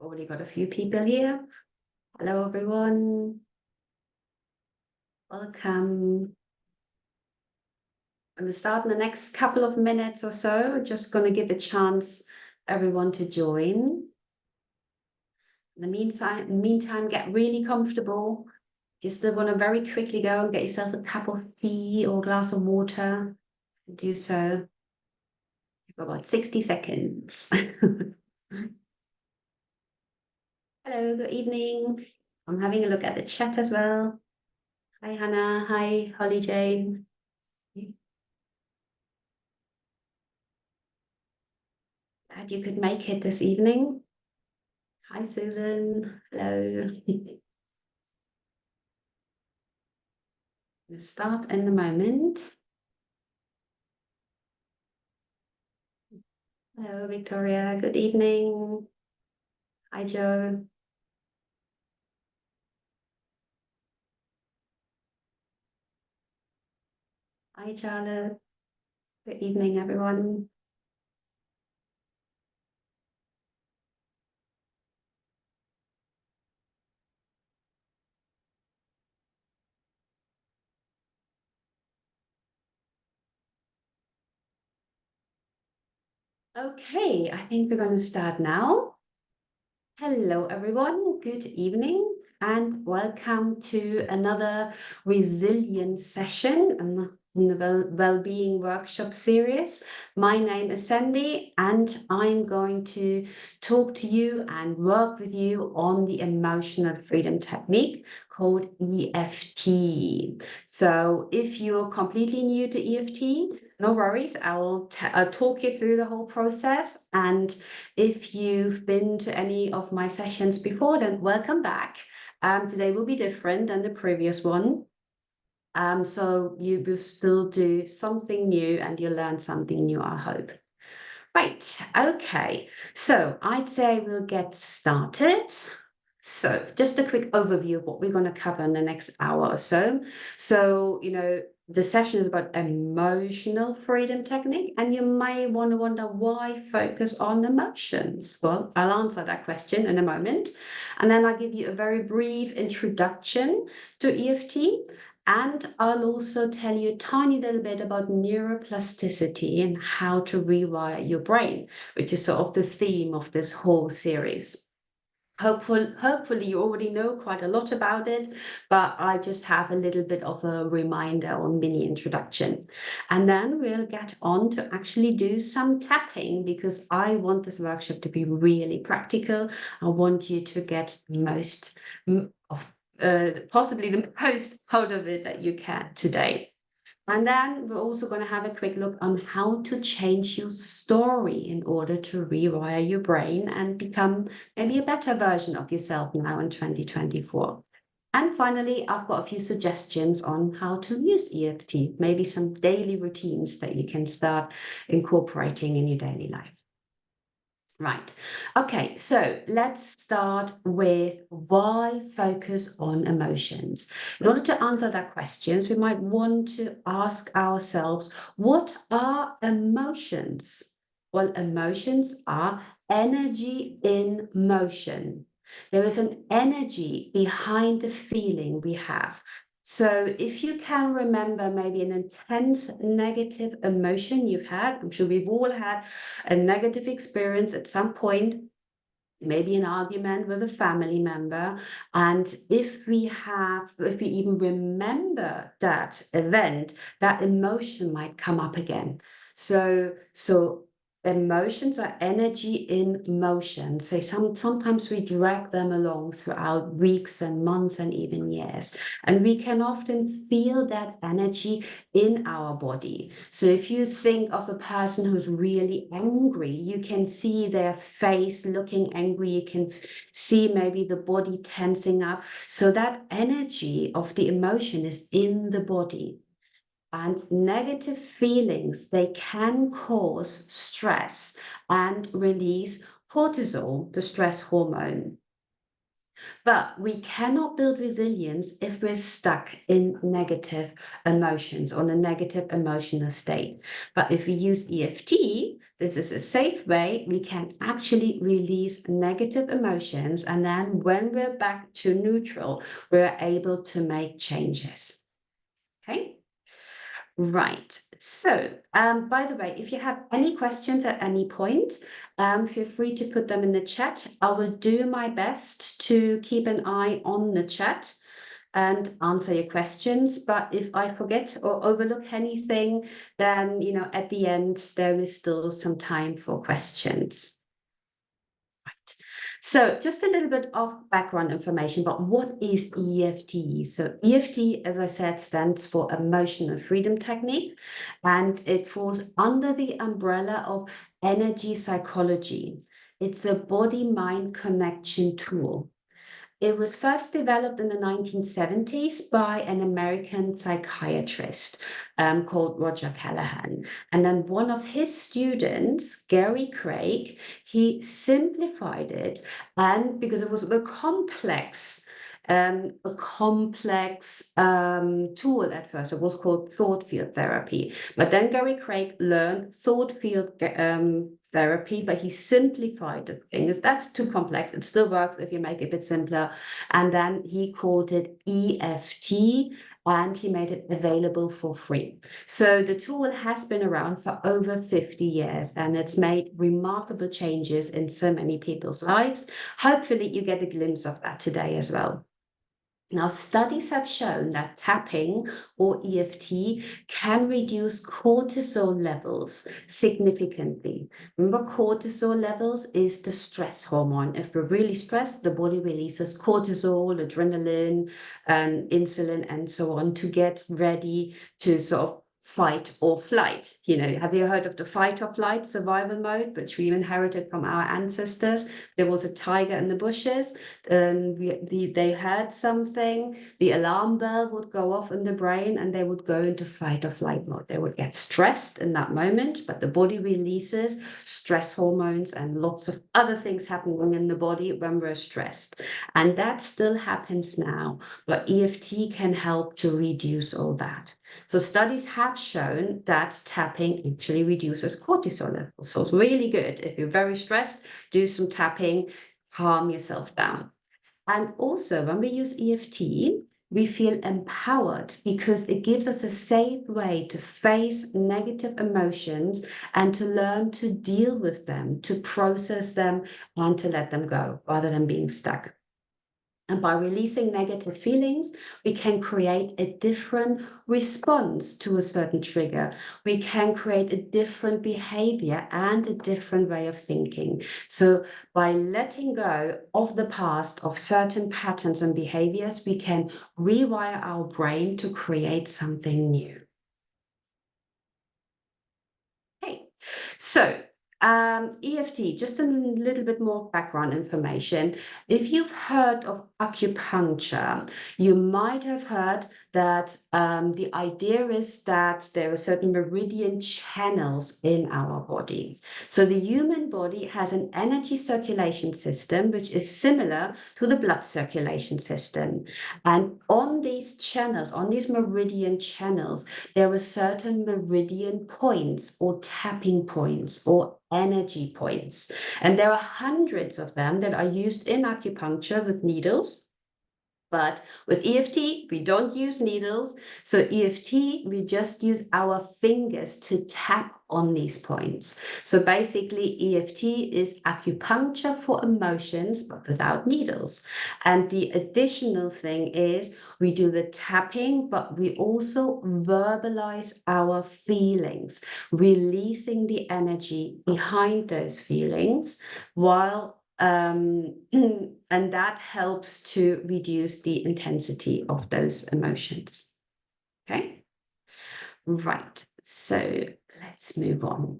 Already got a few people here. Hello, everyone. Welcome. I'm going to start in the next couple of minutes or so. Just going to give a chance everyone to join. In the meantime, get really comfortable. If you still want to very quickly go and get yourself a cup of tea or a glass of water, do so. You've got about 60 seconds. Hello, good evening. I'm having a look at the chat as well. Hi, Hannah. Hi, Holly Jane. Glad you could make it this evening. Hi, Susan. Hello. We'll start in a moment. Hello, Victoria. Good evening. Hi, Joe. Hi, Charlotte. Good evening, everyone. Okay, I think we're going to start now. Hello, everyone. Good evening and welcome to another resilience session in the Wellbeing Workshop series. My name is Sandy and I'm going to talk to you and work with you on the emotional freedom technique called EFT. So if you're completely new to EFT, no worries, I'll talk you through the whole process. And if you've been to any of my sessions before, then welcome back. Today will be different than the previous one. So you will still do something new and you'll learn something new, I hope. Right, okay. So I'd say we'll get started. So just a quick overview of what we're going to cover in the next hour or so. So, the session is about emotional freedom technique, and you may want to wonder why focus on emotions. Well, I'll answer that question in a moment. And then I'll give you a very brief introduction to EFT. And I'll also tell you a tiny little bit about neuroplasticity and how to rewire your brain, which is sort of the theme of this whole series. Hopefully you already know quite a lot about it, but I just have a little bit of a reminder or mini introduction. And then we'll get on to actually do some tapping because I want this workshop to be really practical. I want you to get most of possibly the most out of it that you can today. And then we're also going to have a quick look on how to change your story in order to rewire your brain and become maybe a better version of yourself now in 2024. And finally, I've got a few suggestions on how to use EFT, maybe some daily routines that you can start incorporating in your daily life. Right. Okay, so let's start with why focus on emotions. In order to answer that questions, we might want to ask ourselves, what are emotions? Well, emotions are energy in motion. There is an energy behind the feeling we have. So if you can remember maybe an intense negative emotion you've had, I'm sure we've all had a negative experience at some point, maybe an argument with a family member. And if we even remember that event, that emotion might come up again. So emotions are energy in motion. So sometimes we drag them along throughout weeks and months and even years. And we can often feel that energy in our body. So if you think of a person who's really angry, you can see their face looking angry. You can see maybe the body tensing up. So that energy of the emotion is in the body. And negative feelings, they can cause stress and release cortisol, the stress hormone. But we cannot build resilience if we're stuck in negative emotions or a negative emotional state. But if we use EFT, This is a safe way we can actually release negative emotions. And then when we're back to neutral, we're able to make changes. Okay. Right. So, by the way, if you have any questions at any point, feel free to put them in the chat. I will do my best to keep an eye on the chat and answer your questions. But if I forget or overlook anything, then, at the end, there is still some time for questions. Right. So just a little bit of background information about what is EFT. So EFT, as I said, stands for Emotional Freedom Technique, and it falls under the umbrella of energy psychology. It's a body-mind connection tool. It was first developed in the 1970s by an American psychiatrist called Roger Callahan. And then one of his students, Gary Craig, he simplified it. And because it was a complex tool at first. It was called thought field therapy. But then Gary Craig learned thought field therapy, but he simplified the things. That's too complex. It still works if you make it a bit simpler. And then he called it EFT, and he made it available for free. So the tool has been around for over 50 years, and it's made remarkable changes in so many people's lives. Hopefully you get a glimpse of that today as well. Now, studies have shown that tapping or EFT can reduce cortisol levels significantly. Remember, cortisol levels is the stress hormone. If we're really stressed, the body releases cortisol, adrenaline, insulin, and so on to get ready to sort of fight or flight. Have you heard of the fight or flight survival mode, which we inherited from our ancestors? There was a tiger in the bushes, and they heard something, the alarm bell would go off in the brain, and they would go into fight or flight mode. They would get stressed in that moment, but the body releases stress hormones and lots of other things happening in the body when we're stressed. And that still happens now, but EFT can help to reduce all that. So studies have shown that tapping actually reduces cortisol levels. So it's really good. If you're very stressed, do some tapping, calm yourself down. And also, when we use EFT, we feel empowered because it gives us a safe way to face negative emotions and to learn to deal with them, to process them, and to let them go rather than being stuck. And by releasing negative feelings, we can create a different response to a certain trigger. We can create a different behavior and a different way of thinking. So by letting go of the past, of certain patterns and behaviors, we can rewire our brain to create something new. Okay, so EFT, just a little bit more background information. If you've heard of acupuncture, you might have heard that the idea is that there are certain meridian channels in our body. So the human body has an energy circulation system, which is similar to the blood circulation system. And on these channels, on these meridian channels, there are certain meridian points or tapping points or energy points. And there are hundreds of them that are used in acupuncture with needles. But with EFT, we don't use needles. So EFT, we just use our fingers to tap on these points. So basically, EFT is acupuncture for emotions, but without needles. And the additional thing is we do the tapping, but we also verbalize our feelings, releasing the energy behind those feelings while and that helps to reduce the intensity of those emotions. Okay, right. So let's move on.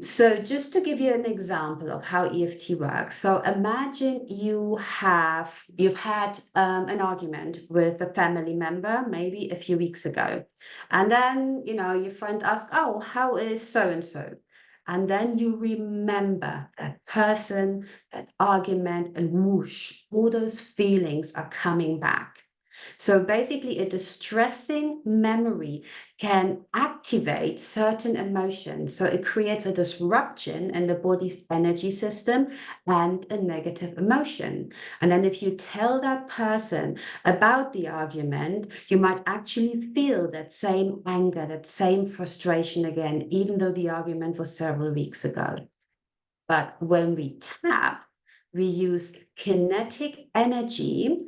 So just to give you an example of how EFT works. So imagine you've had an argument with a family member, maybe a few weeks ago. And then, your friend asks, oh, how is so-and-so? And then you remember that person, that argument, and whoosh, all those feelings are coming back. So basically, a distressing memory can activate certain emotions. So it creates a disruption in the body's energy system and a negative emotion. And then if you tell that person about the argument, you might actually feel that same anger, that same frustration again, even though the argument was several weeks ago. But when we tap, we use kinetic energy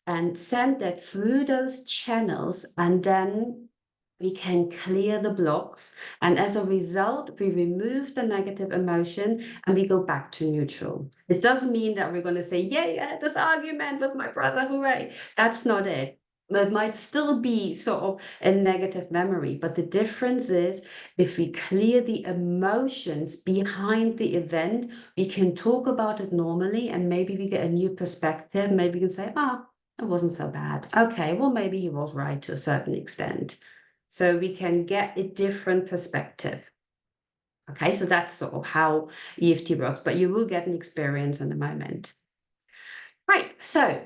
and send that through those channels, and then we can clear the blocks. And as a result, we remove the negative emotion and we go back to neutral. It doesn't mean that we're going to say, yay, I had this argument with my brother, hooray. That's not it. It might still be sort of a negative memory, but the difference is if we clear the emotions behind the event, we can talk about it normally and maybe we get a new perspective. Maybe we can say, it wasn't so bad. Okay, well, maybe he was right to a certain extent. So we can get a different perspective. Okay, so that's sort of how EFT works, but you will get an experience in a moment. Right, so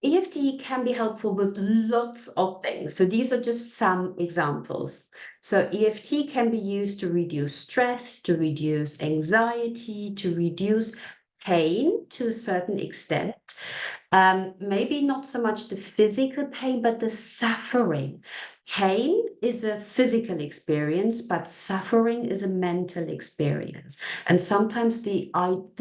EFT can be helpful with lots of things. So these are just some examples. So EFT can be used to reduce stress, to reduce anxiety, to reduce pain to a certain extent. Maybe not so much the physical pain, but the suffering. Pain is a physical experience, but suffering is a mental experience. And sometimes the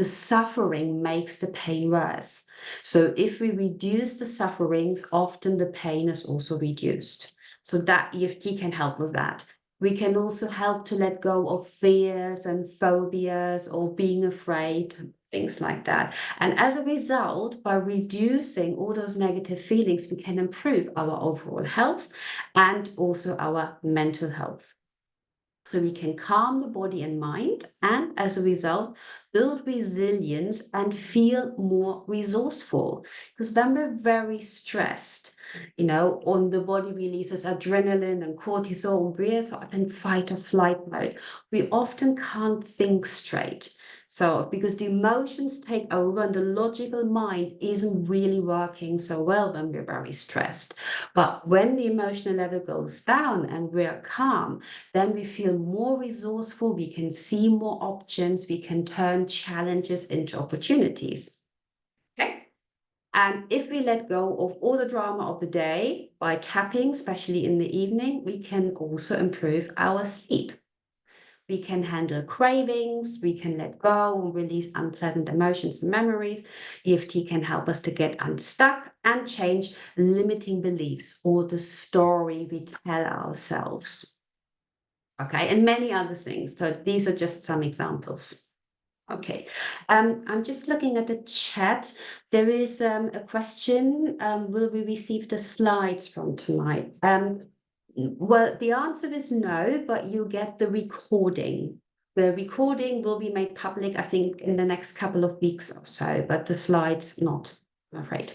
suffering makes the pain worse. So if we reduce the sufferings, often the pain is also reduced. So that EFT can help with that. We can also help to let go of fears and phobias or being afraid, things like that. And as a result, by reducing all those negative feelings, we can improve our overall health and also our mental health. So we can calm the body and mind, and as a result, build resilience and feel more resourceful. Because when we're very stressed, on the body releases adrenaline and cortisol, we're sort of in fight or flight mode. We often can't think straight. So, because the emotions take over and the logical mind isn't really working so well when we're very stressed. But when the emotional level goes down and we're calm, then we feel more resourceful, we can see more options, we can turn challenges into opportunities. Okay. And if we let go of all the drama of the day by tapping, especially in the evening, we can also improve our sleep. We can handle cravings, we can let go and release unpleasant emotions and memories. EFT can help us to get unstuck and change limiting beliefs or the story we tell ourselves. Okay, and many other things. So these are just some examples. Okay, I'm just looking at the chat. There is a question, will we receive the slides from tonight? Well, the answer is no, but you get the recording. The recording will be made public, I think, in the next couple of weeks or so, but the slides not, I'm afraid.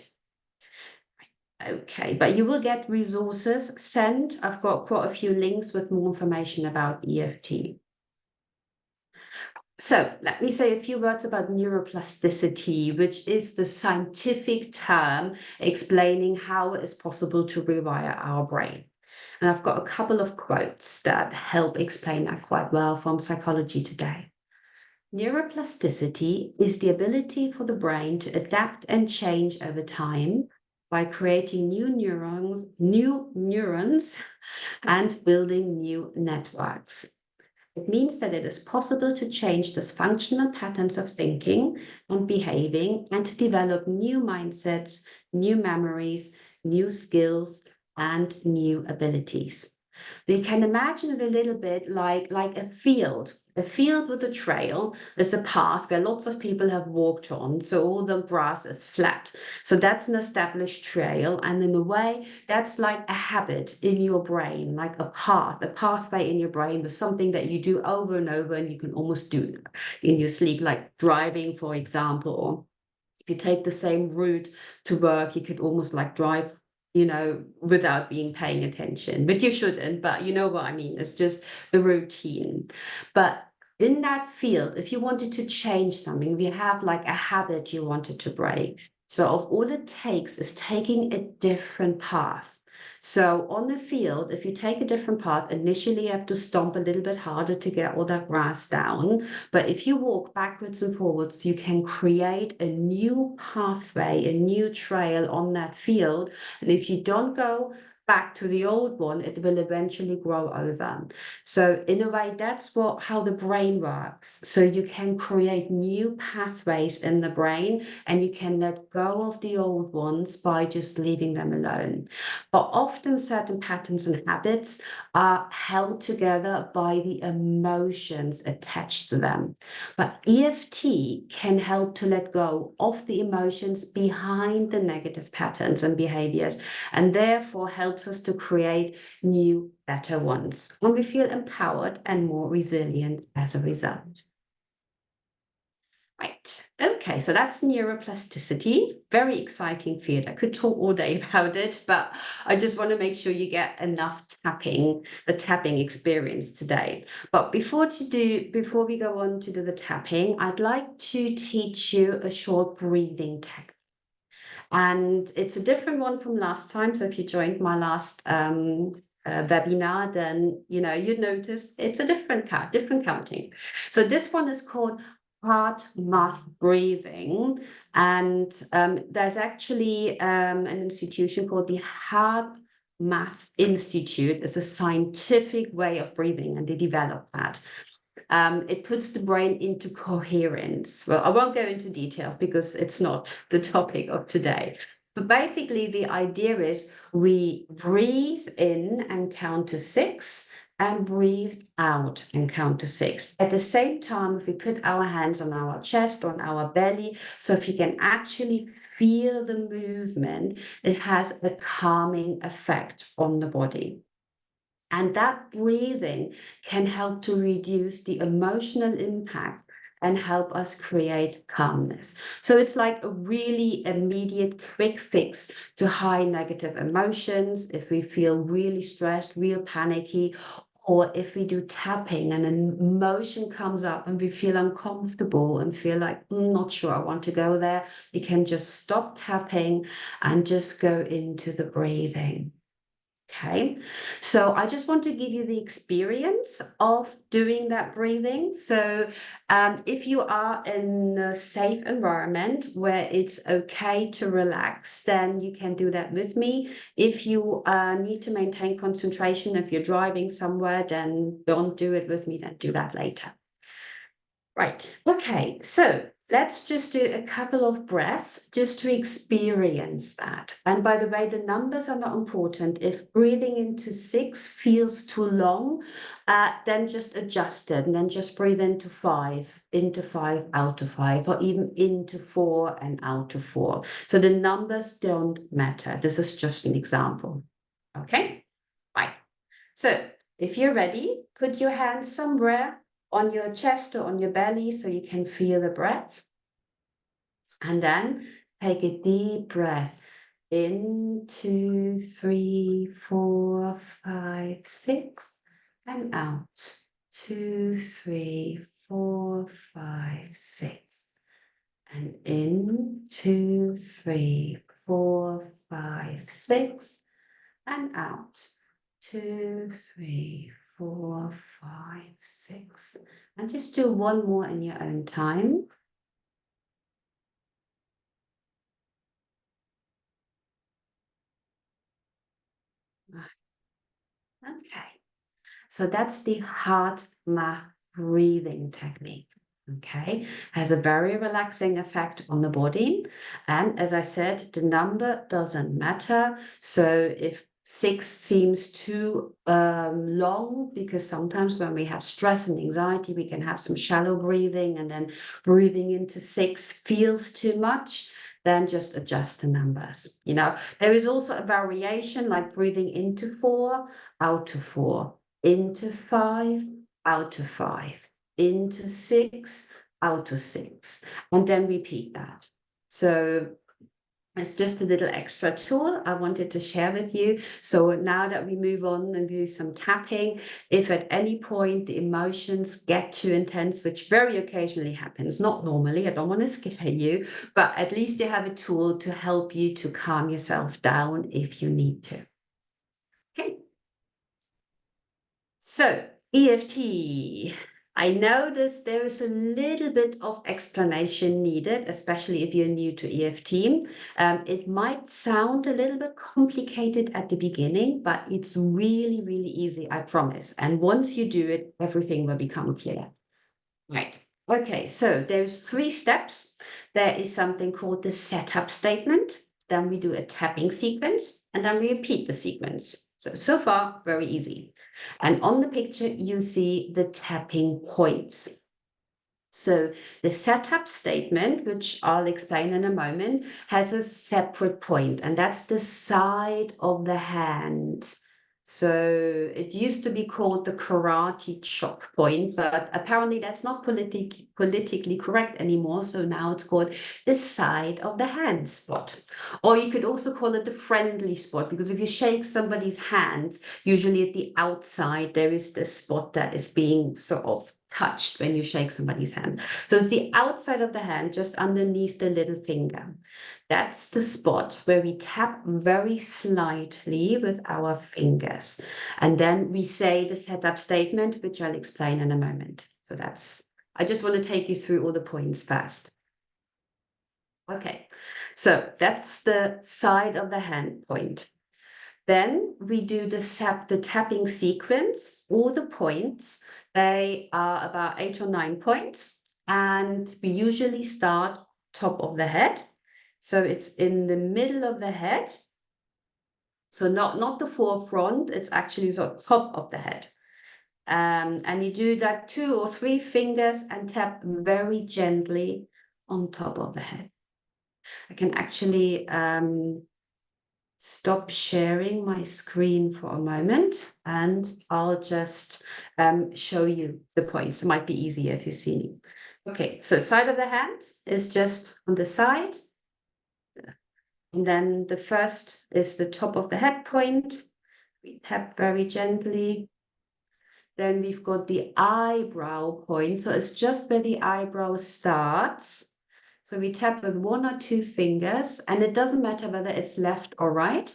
Okay, but you will get resources sent. I've got quite a few links with more information about EFT. So let me say a few words about neuroplasticity, which is the scientific term explaining how it is possible to rewire our brain. And I've got a couple of quotes that help explain that quite well from Psychology Today. Neuroplasticity is the ability for the brain to adapt and change over time by creating new neurons and building new networks. It means that it is possible to change dysfunctional patterns of thinking and behaving and to develop new mindsets, new memories, new skills, and new abilities. We can imagine it a little bit like a field with a trail. There's a path where lots of people have walked on, so all the grass is flat. So that's an established trail. And in a way, that's like a habit in your brain, like a pathway in your brain with something that you do over and over, and you can almost do in your sleep, like driving, for example. Or if you take the same route to work, you could almost like drive without being paying attention, but you shouldn't, but you know what I mean. It's just the routine. But in that field, if you wanted to change something, if you have like a habit you wanted to break, So all it takes is taking a different path. So on the field, if you take a different path, initially you have to stomp a little bit harder to get all that grass down. But if you walk backwards and forwards, you can create a new pathway, a new trail on that field. And if you don't go back to the old one, it will eventually grow over. So in a way, that's how the brain works. So you can create new pathways in the brain and you can let go of the old ones by just leaving them alone. But often certain patterns and habits are held together by the emotions attached to them. But EFT can help to let go of the emotions behind the negative patterns and behaviors, and therefore helps us to create new, better ones. And we feel empowered and more resilient as a result. Right. Okay, so that's neuroplasticity. Very exciting field. I could talk all day about it, but I just want to make sure you get enough the tapping experience today. But before we go on to do the tapping, I'd like to teach you a short breathing technique. And it's a different one from last time. So if you joined my last webinar, then you'd notice it's a different counting. So this one is called heart math breathing, and there's actually an institution called the Heart Math Institute. It's a scientific way of breathing, and they developed that. It puts the brain into coherence. Well, I won't go into details because it's not the topic of today. But basically, the idea is we breathe in and count to 6 and breathe out and count to 6. At the same time, if we put our hands on our chest, on our belly, so if you can actually feel the movement, it has a calming effect on the body. And that breathing can help to reduce the emotional impact and help us create calmness. So it's like a really immediate, quick fix to high negative emotions. If we feel really stressed, real panicky, or if we do tapping and an emotion comes up and we feel uncomfortable and feel like, not sure I want to go there, we can just stop tapping and just go into the breathing. Okay, so I just want to give you the experience of doing that breathing. So if you are in a safe environment where it's okay to relax, then you can do that with me. If you need to maintain concentration, if you're driving somewhere, then don't do it with me, then do that later. Right, okay, so let's just do a couple of breaths just to experience that. And by the way, the numbers are not important. If breathing into 6 feels too long, then just adjust it and then just breathe into 5, out to 5, or even into 4 and out to 4. So the numbers don't matter. This is just an example. Okay, right. So if you're ready, put your hands somewhere on your chest or on your belly so you can feel the breath. And then take a deep breath in, 2, 3, 4, 5, 6, and out. 2, 3, 4, 5, 6. And in, 2, 3, 4, 5, 6, and out. 2, 3, 4, 5, 6. And just do one more in your own time. Okay. So that's the heart math breathing technique. Okay. Has a very relaxing effect on the body. And as I said, the number doesn't matter. So if 6 seems too long, because sometimes when we have stress and anxiety, we can have some shallow breathing, and then breathing into 6 feels too much, then just adjust the numbers. There is also a variation, like breathing into 4, out to 4, into 5, out to 5, into 6, out to 6, and then repeat that. So It's just a little extra tool I wanted to share with you. So now that we move on and do some tapping, if at any point the emotions get too intense, which very occasionally happens, not normally, I don't want to scare you, but at least you have a tool to help you to calm yourself down if you need to. Okay. So EFT. I noticed there is a little bit of explanation needed, especially if you're new to EFT. It might sound a little bit complicated at the beginning, but it's really, really easy, I promise. And once you do it, everything will become clear. Right. Okay, so there's 3 steps. There is something called the setup statement. Then we do a tapping sequence, and then we repeat the sequence. So far, very easy. And on the picture, you see the tapping points. So the setup statement, which I'll explain in a moment, has a separate point, and that's the side of the hand. So it used to be called the karate chop point, but apparently that's not politically correct anymore. So now it's called the side of the hand spot. Or you could also call it the friendly spot, because if you shake somebody's hand, usually at the outside, there is this spot that is being sort of touched when you shake somebody's hand. So it's the outside of the hand, just underneath the little finger. That's the spot where we tap very slightly with our fingers. And then we say the setup statement, which I'll explain in a moment. So I just want to take you through all the points first. Okay, so that's the side of the hand point. Then we do the tapping sequence. All the points, they are about 8 or 9 points. And we usually start top of the head. So it's in the middle of the head. So not the forefront, it's actually sort of top of the head. And you do that 2 or 3 fingers and tap very gently on top of the head. I can actually stop sharing my screen for a moment, and I'll just show you the points. It might be easier if you see. Okay, so side of the hand is just on the side. And then the first is the top of the head point. We tap very gently. Then we've got the eyebrow point. So it's just where the eyebrow starts. So we tap with 1 or 2 fingers, and it doesn't matter whether it's left or right.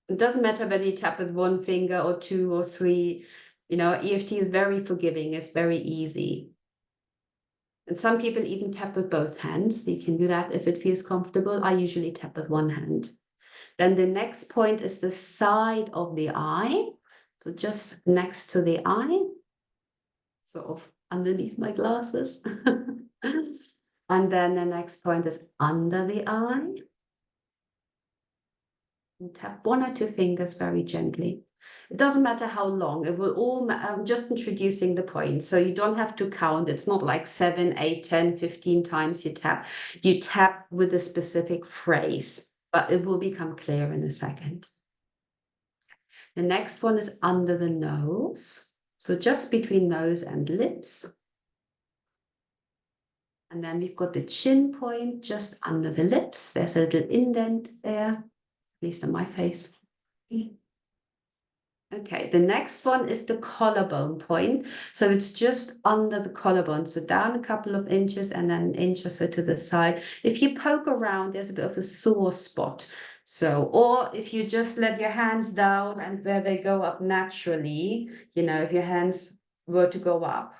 It doesn't matter whether you tap with 1 finger or 2 or 3. You know, EFT is very forgiving. It's very easy. And some people even tap with both hands. You can do that if it feels comfortable. I usually tap with 1 hand. Then the next point is the side of the eye. So just next to the eye, sort of underneath my glasses. And then the next point is under the eye. And tap 1 or 2 fingers very gently. It doesn't matter how long. It will all, I'm just introducing the points. So you don't have to count. It's not like 7, 8, 10, 15 times you tap. You tap with a specific phrase, but it will become clear in a second. The next one is under the nose. So just between nose and lips. And then we've got the chin point just under the lips. There's a little indent there, at least on my face. Okay, the next one is the collarbone point. So it's just under the collarbone. So down a couple of inches and then an inch or so to the side. If you poke around, there's a bit of a sore spot. So, or if you just let your hands down and where they go up naturally, you know, if your hands were to go up,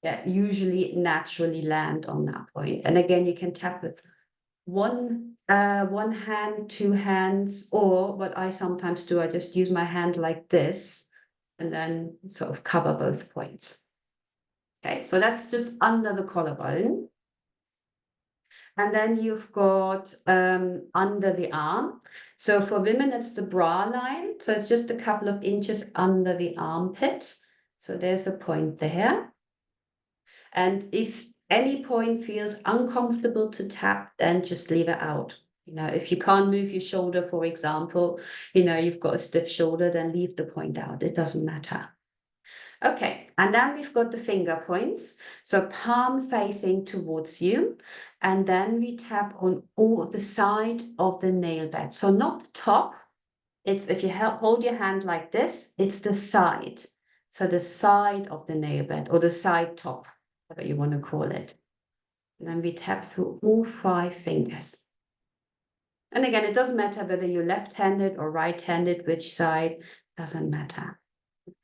yeah, usually naturally land on that point. And again, you can tap with one hand, 2 hands, or what I sometimes do, I just use my hand like this and then sort of cover both points. Okay, so that's just under the collarbone. And then you've got under the arm. So for women, it's the bra line. So it's just a couple of inches under the armpit. So there's a point there. And if any point feels uncomfortable to tap, then just leave it out. You know, if you can't move your shoulder, for example, you know, you've got a stiff shoulder, then leave the point out. It doesn't matter. Okay, and then we've got the finger points. So palm facing towards you. And then we tap on all the side of the nail bed. So not the top. It's if you hold your hand like this, it's the side. So the side of the nail bed or the side top, whatever you want to call it. And then we tap through all 5 fingers. And again, it doesn't matter whether you're left-handed or right-handed, which side, doesn't matter.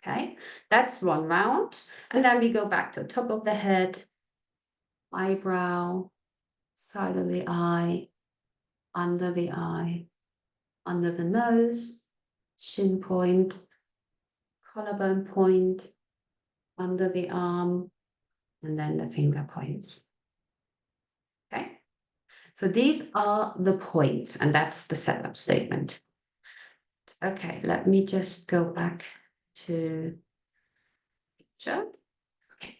Okay, that's 1 round. And then we go back to the top of the head, eyebrow, side of the eye, under the nose, shin point, collarbone point, under the arm, and then the finger points. Okay, so these are the points, and that's the setup statement. Okay, let me just go back to picture. Okay.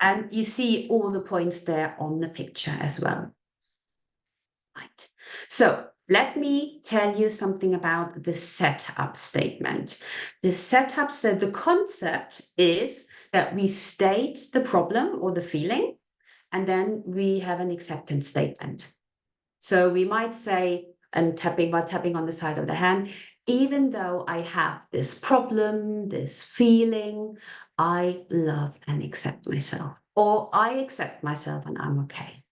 And you see all the points there on the picture as well. Right. So let me tell you something about the setup statement. The concept is that we state the problem or the feeling, and then we have an acceptance statement. So we might say, and while tapping on the side of the hand, even though I have this problem, this feeling, I love and accept myself, or I accept myself and I'm okay.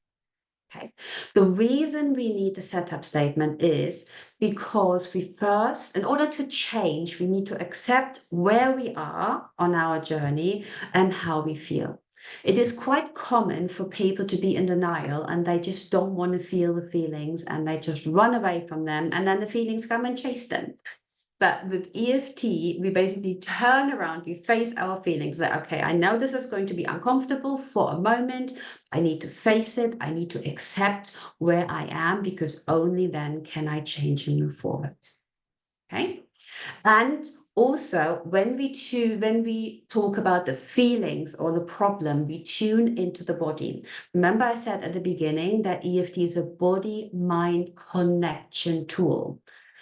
Okay. The reason we need the setup statement is because we first, in order to change, we need to accept where we are on our journey and how we feel. It is quite common for people to be in denial and they just don't want to feel the feelings and they just run away from them and then the feelings come and chase them. But with EFT, we basically turn around, we face our feelings that, okay, I know this is going to be uncomfortable for a moment. I need to face it. I need to accept where I am because only then can I change and move forward. Okay. And also, when we talk about the feelings or the problem, we tune into the body. Remember, I said at the beginning that EFT is a body-mind connection tool.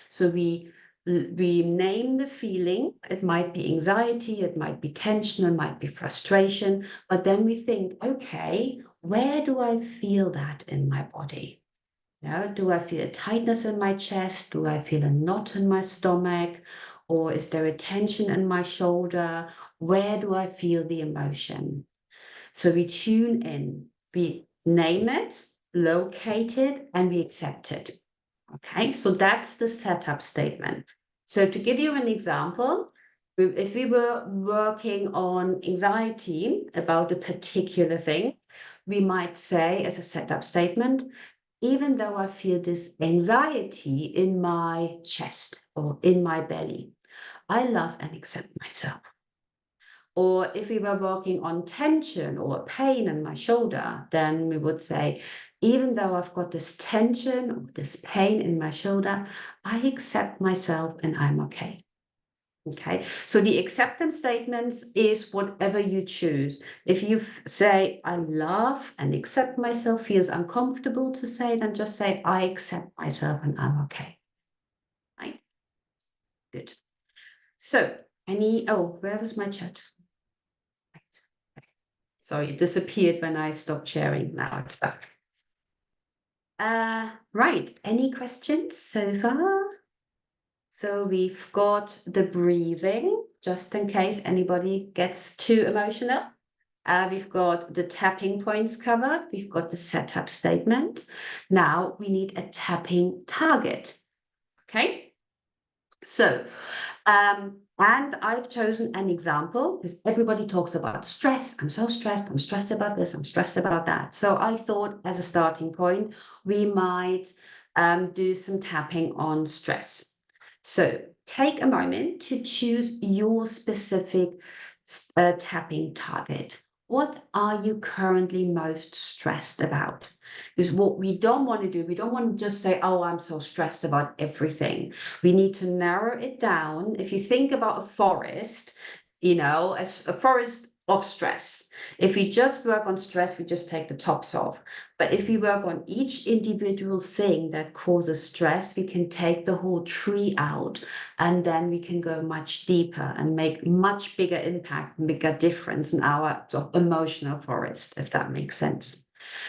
So we name the feeling. It might be anxiety, it might be tension, it might be frustration. But then we think, okay, where do I feel that in my body? Do I feel a tightness in my chest? Do I feel a knot in my stomach? Or is there a tension in my shoulder? Where do I feel the emotion? So we tune in, we name it, locate it, and we accept it. Okay, so that's the setup statement. So to give you an example, if we were working on anxiety about a particular thing, we might say as a setup statement, even though I feel this anxiety in my chest or in my belly, I love and accept myself. Or if we were working on tension or pain in my shoulder, then we would say, even though I've got this tension or this pain in my shoulder, I accept myself and I'm okay. Okay, so the acceptance statements is whatever you choose. If you say, I love and accept myself, feels uncomfortable to say, then just say, I accept myself and I'm okay. Right? Good. So, where was my chat? Sorry, it disappeared when I stopped sharing. Now it's back. Right. Any questions so far? So we've got the breathing, just in case anybody gets too emotional. We've got the tapping points covered. We've got the setup statement. Now we need a tapping target. Okay. So, and I've chosen an example because everybody talks about stress. I'm so stressed. I'm stressed about this. I'm stressed about that. So I thought as a starting point, we might do some tapping on stress. So take a moment to choose your specific tapping target. What are you currently most stressed about? Because what we don't want to do, we don't want to just say, oh, I'm so stressed about everything. We need to narrow it down. If you think about a forest, as a forest of stress. If we just work on stress, we just take the tops off. But if we work on each individual thing that causes stress, we can take the whole tree out, and then we can go much deeper and make much bigger impact, bigger difference in our sort of emotional forest, if that makes sense.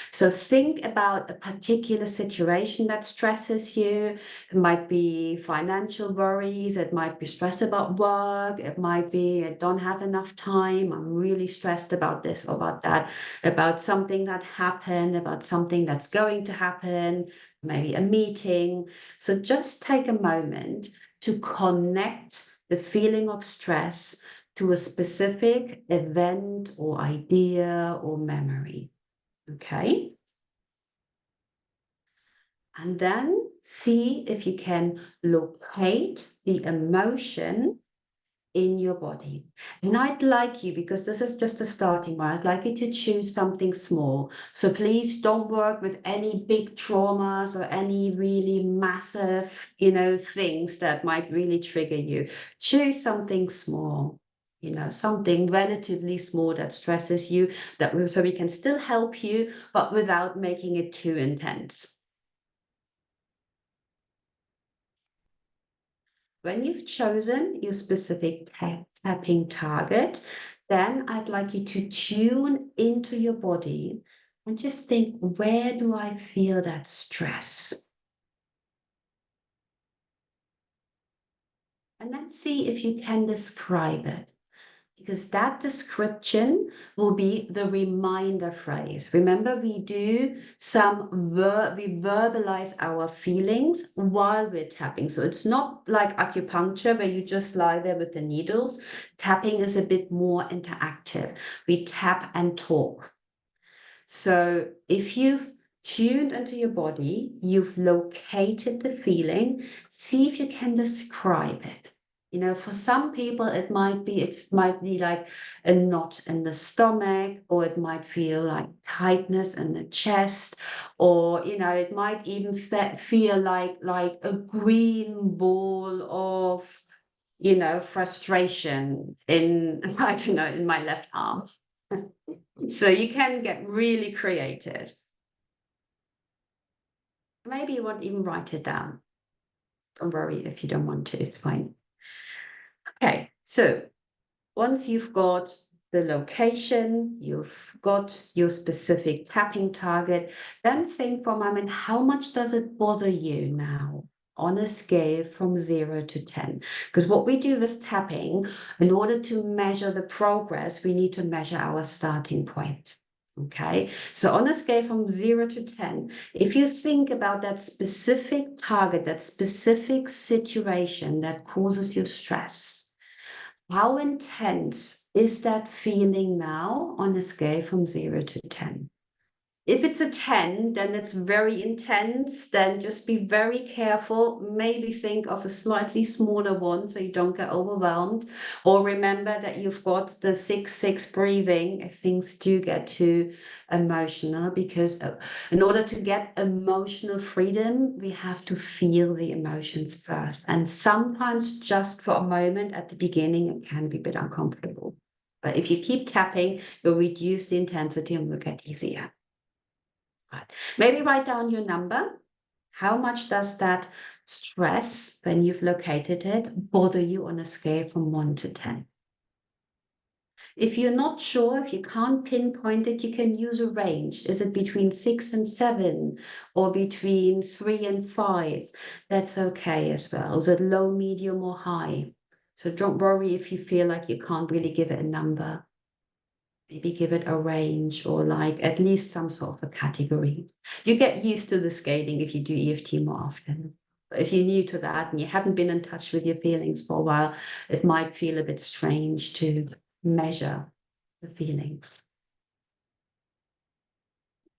So think about a particular situation that stresses you. It might be financial worries, it might be stress about work, it might be I don't have enough time, I'm really stressed about this or about that, about something that happened, about something that's going to happen, maybe a meeting. So just take a moment to connect the feeling of stress to a specific event or idea or memory. Okay. And then see if you can locate the emotion in your body. And I'd like you, because this is just a starting point, I'd like you to choose something small. So please don't work with any big traumas or any really massive, things that might really trigger you. Choose something small. Something relatively small that stresses you, so we can still help you, but without making it too intense. When you've chosen your specific tapping target, then I'd like you to tune into your body and just think, where do I feel that stress? And then see if you can describe it, because that description will be the reminder phrase. Remember, we verbalize our feelings while we're tapping. So it's not like acupuncture where you just lie there with the needles. Tapping is a bit more interactive. We tap and talk. So if you've tuned into your body, you've located the feeling, see if you can describe it. For some people, it might be like a knot in the stomach, or it might feel like tightness in the chest, or it might even feel like a green ball of frustration in I don't know, in my left arm. So you can get really creative. Maybe you won't even write it down. Don't worry if you don't want to, it's fine. Okay, so once you've got the location, you've got your specific tapping target, then think for a moment, how much does it bother you now on a scale from 0 to 10? Because what we do with tapping, in order to measure the progress, we need to measure our starting point. Okay, so on a scale from 0 to 10, if you think about that specific target, that specific situation that causes you stress, how intense is that feeling now on a scale from 0 to 10? If it's a 10, then it's very intense. Then just be very careful. Maybe think of a slightly smaller one so you don't get overwhelmed. Or remember that you've got the 6-6 breathing if things do get too emotional, because in order to get emotional freedom, we have to feel the emotions first. And sometimes just for a moment at the beginning, it can be a bit uncomfortable. But if you keep tapping, you'll reduce the intensity and will get easier. Right. Maybe write down your number. How much does that stress, when you've located it, bother you on a scale from 1 to 10? If you're not sure, if you can't pinpoint it, you can use a range. Is it between 6 and 7 or between 3 and 5? That's okay as well. Is it low, medium, or high? So don't worry if you feel like you can't really give it a number. Maybe give it a range, or like at least some sort of a category. You get used to the scaling if you do EFT more often. But if you're new to that and you haven't been in touch with your feelings for a while, it might feel a bit strange to measure the feelings.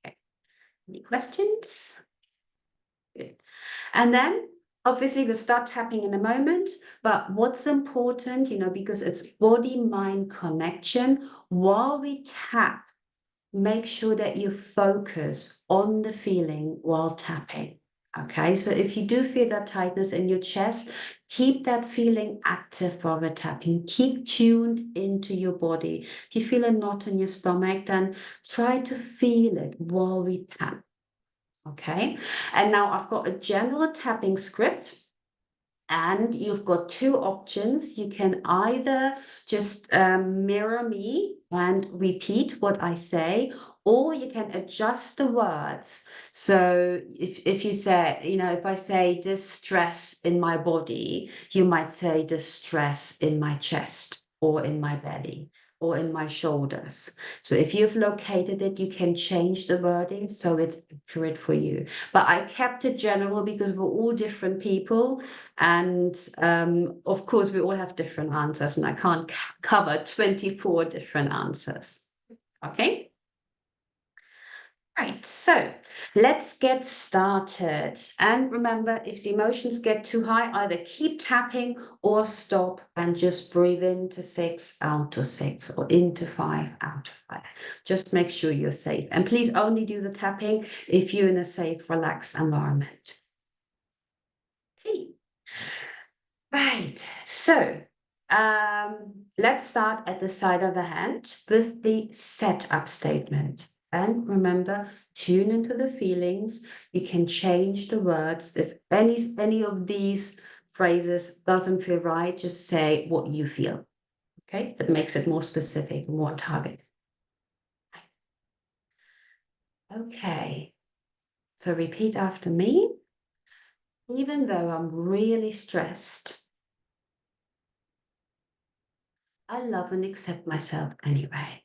Okay. Any questions? Good. And then obviously we'll start tapping in a moment, but what's important, because it's body-mind connection, while we tap, make sure that you focus on the feeling while tapping. Okay, so if you do feel that tightness in your chest, keep that feeling active while we're tapping. Keep tuned into your body. If you feel a knot in your stomach, then try to feel it while we tap. Okay, and now I've got a general tapping script. And you've got two options. You can either just mirror me and repeat what I say, or you can adjust the words. So if you say, if I say distress in my body, you might say distress in my chest or in my belly or in my shoulders. So if you've located it, you can change the wording so it's accurate for you. But I kept it general because we're all different people. And of course, we all have different answers, and I can't cover 24 different answers. Okay? Right, so let's get started. And remember, if the emotions get too high, either keep tapping or stop and just breathe into 6, out to 6, or into 5, out to 5. Just make sure you're safe. And please only do the tapping if you're in a safe, relaxed environment. Okay. Right, so let's start at the side of the hand with the setup statement. And remember, tune into the feelings. You can change the words. If any of these phrases doesn't feel right, just say what you feel. Okay, that makes it more specific, more targeted. Okay, so repeat after me. Even though I'm really stressed, I love and accept myself anyway.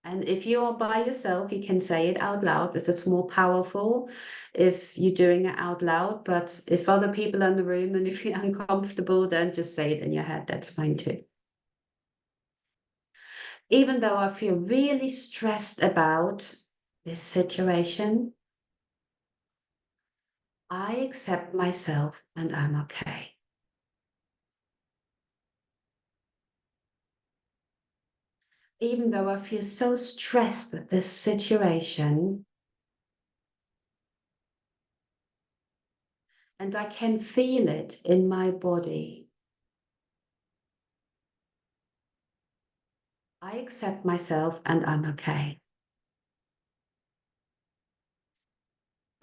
And if you are by yourself, you can say it out loud because it's more powerful if you're doing it out loud. But if other people are in the room and if you're uncomfortable, then just say it in your head. That's fine too. Even though I feel really stressed about this situation, I accept myself and I'm okay. Even though I feel so stressed with this situation, and I can feel it in my body, I accept myself and I'm okay.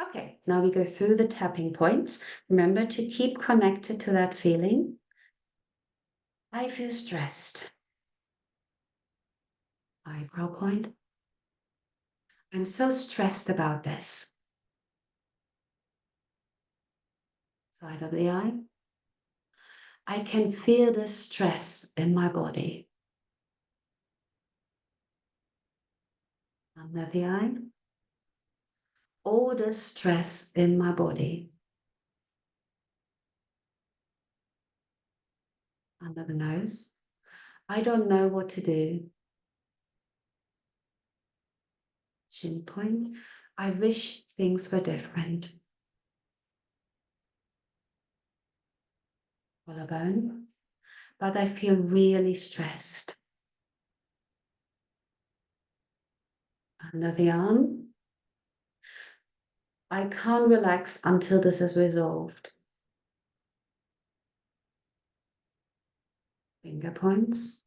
Okay, now we go through the tapping points. Remember to keep connected to that feeling. I feel stressed. Eyebrow point. I'm so stressed about this. Side of the eye. I can feel the stress in my body. Under the eye. All the stress in my body. Under the nose. I don't know what to do. Chin point. I wish things were different. Collarbone. But I feel really stressed. Under the arm. I can't relax until this is resolved. Finger points.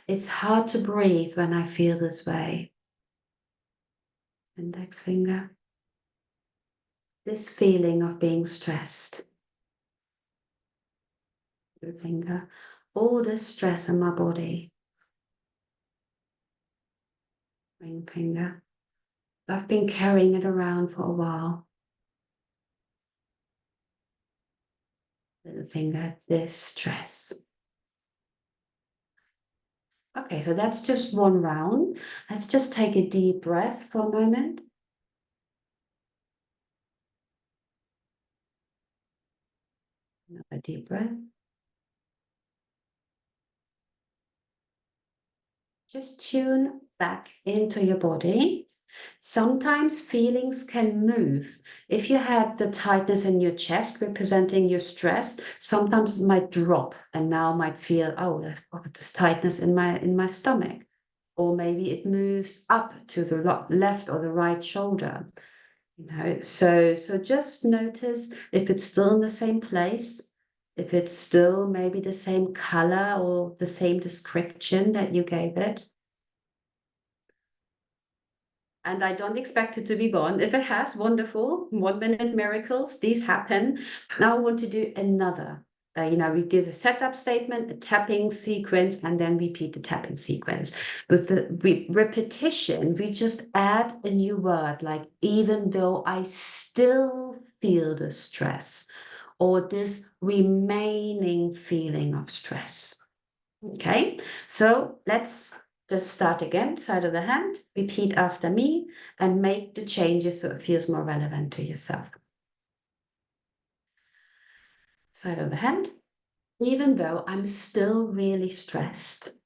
It's hard to breathe when I feel this way. Index finger. This feeling of being stressed. Middle finger. All this stress in my body. Ring finger. I've been carrying it around for a while. Little finger. This stress. Okay, so that's just one round. Let's just take a deep breath for a moment. Another deep breath. Just tune back into your body. Sometimes feelings can move. If you had the tightness in your chest representing your stress, sometimes it might drop and now might feel, oh, I've got this tightness in my stomach. Or maybe it moves up to the left or the right shoulder. So just notice if it's still in the same place, if it's still maybe the same color or the same description that you gave it. And I don't expect it to be gone. If it has, wonderful, 1 minute miracles, these happen. Now I want to do another. We do the setup statement, a tapping sequence, and then repeat the tapping sequence. With the repetition, we just add a new word, like even though I still feel the stress, or this remaining feeling of stress. Okay, so let's just start again, side of the hand, repeat after me, and make the changes so it feels more relevant to yourself. Side of the hand. Even though I'm still really stressed,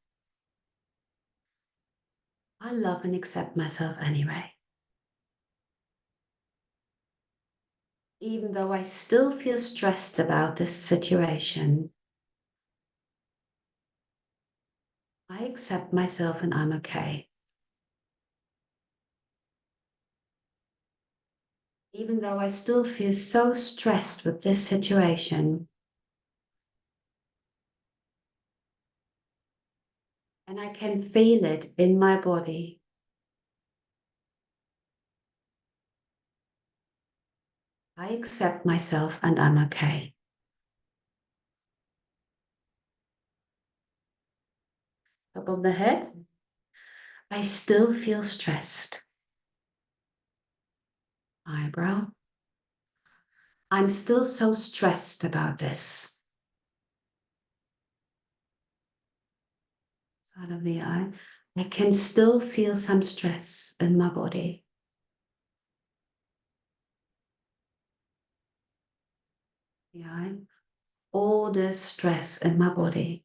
I love and accept myself anyway. Even though I still feel stressed about this situation, I accept myself and I'm okay. Even though I still feel so stressed with this situation, and I can feel it in my body, I accept myself and I'm okay. Top of the head, I still feel stressed. Eyebrow, I'm still so stressed about this. Side of the eye, I can still feel some stress in my body. The eye, all this stress in my body.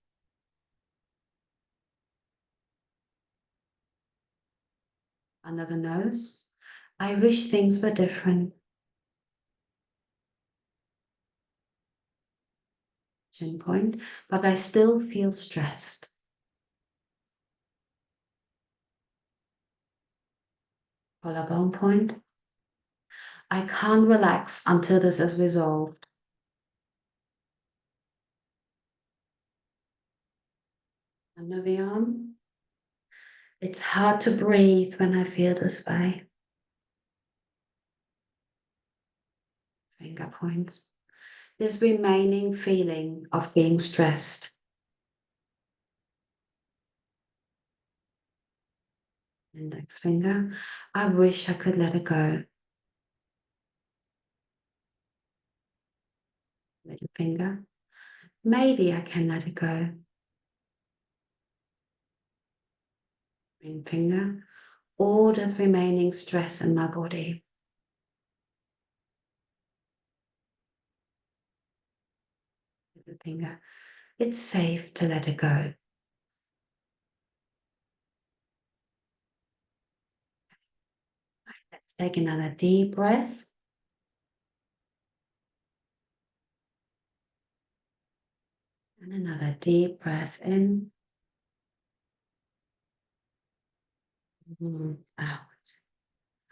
Under the nose, I wish things were different. Chin point, but I still feel stressed. Collarbone point, I can't relax until this is resolved. Under the arm, it's hard to breathe when I feel this way. Finger points. This remaining feeling of being stressed. Index finger. I wish I could let it go. Middle finger. Maybe I can let it go. Ring finger. All the remaining stress in my body. Middle finger. It's safe to let it go. Let's take another deep breath. And another deep breath in. Out.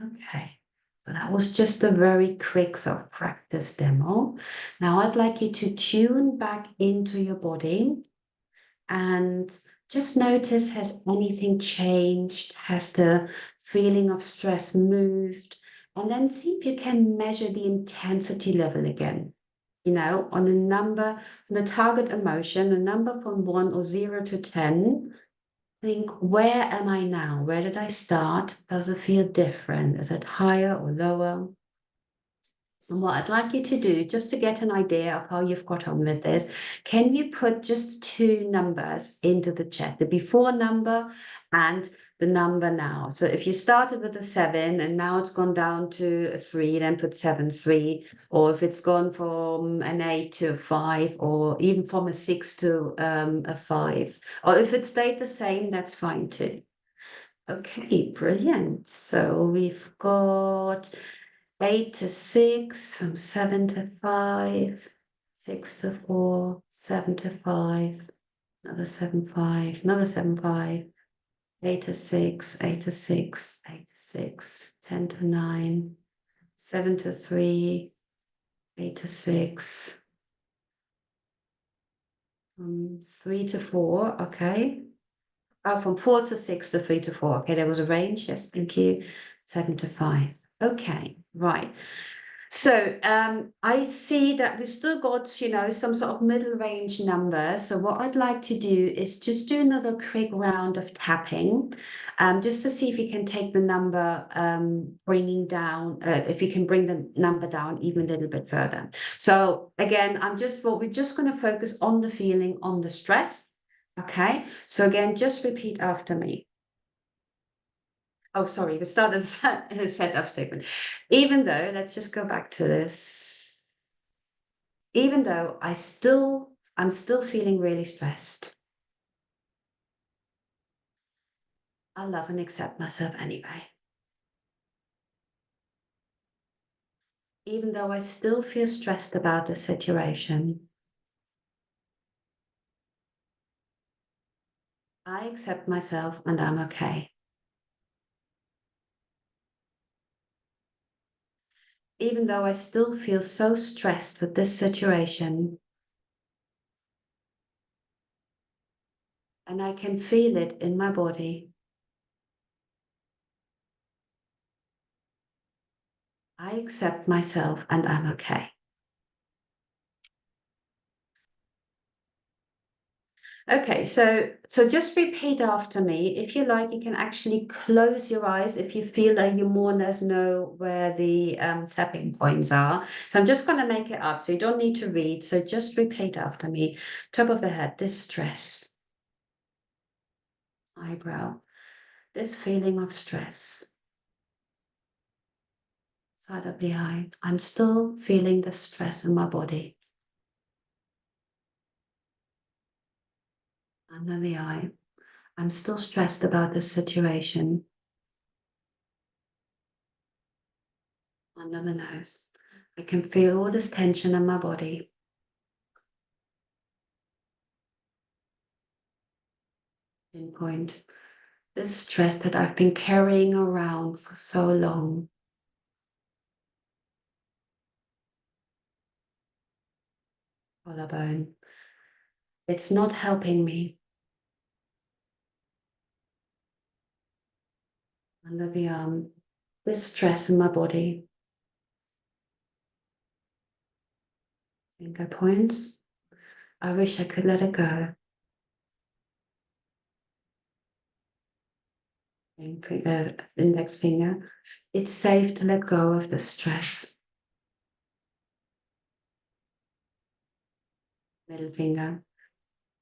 Okay. So that was just a very quick sort of practice demo. Now I'd like you to tune back into your body and just notice, has anything changed? Has the feeling of stress moved? And then see if you can measure the intensity level again. On a number, on the target emotion, a number from 1 or 0 to 10. Think, where am I now? Where did I start? Does it feel different? Is it higher or lower? And what I'd like you to do, just to get an idea of how you've got on with this, can you put just 2 numbers into the chat, the before number and the number now? So if you started with a 7 and now it's gone down to a 3, then put 7, 3. Or if it's gone from an 8 to a 5, or even from a 6 to a 5. Or if it stayed the same, that's fine too. Okay, brilliant. So we've got 8 to 6, from 7 to 5, 6 to 4, 7 to 5, another 7, 5, another 7, 5, 8 to 6, 8 to 6, 8 to 6, 10 to 9, 7 to 3, 8 to 6, 3 to 4, okay. Oh, from 4 to 6 to 3 to 4. Okay, there was a range. Yes, thank you. 7 to 5. Okay, right. So I see that we've still got, you know, some sort of middle range number. So what I'd like to do is just do another quick round of tapping, just to see if we can take the number, bringing down, if we can bring the number down even a little bit further. So again, we're just going to focus on the feeling, on the stress. Okay, so again, just repeat after me. Oh, sorry, we started a set of statement. Even though, let's just go back to this. Even though I'm still feeling really stressed, I love and accept myself anyway. Even though I still feel stressed about the situation, I accept myself and I'm okay. Even though I still feel so stressed with this situation, and I can feel it in my body, I accept myself and I'm okay. Okay, so just repeat after me. If you like, you can actually close your eyes if you feel that you more or less know where the tapping points are. So I'm just going to make it up, so you don't need to read. So just repeat after me. Top of the head, distress. Eyebrow, this feeling of stress. Side of the eye, I'm still feeling the stress in my body. Under the eye, I'm still stressed about this situation. Under the nose, I can feel all this tension in my body. Pinpoint this stress that I've been carrying around for so long. Collarbone, it's not helping me. Under the arm, this stress in my body. Finger points, I wish I could let it go. Index finger, it's safe to let go of the stress. Middle finger,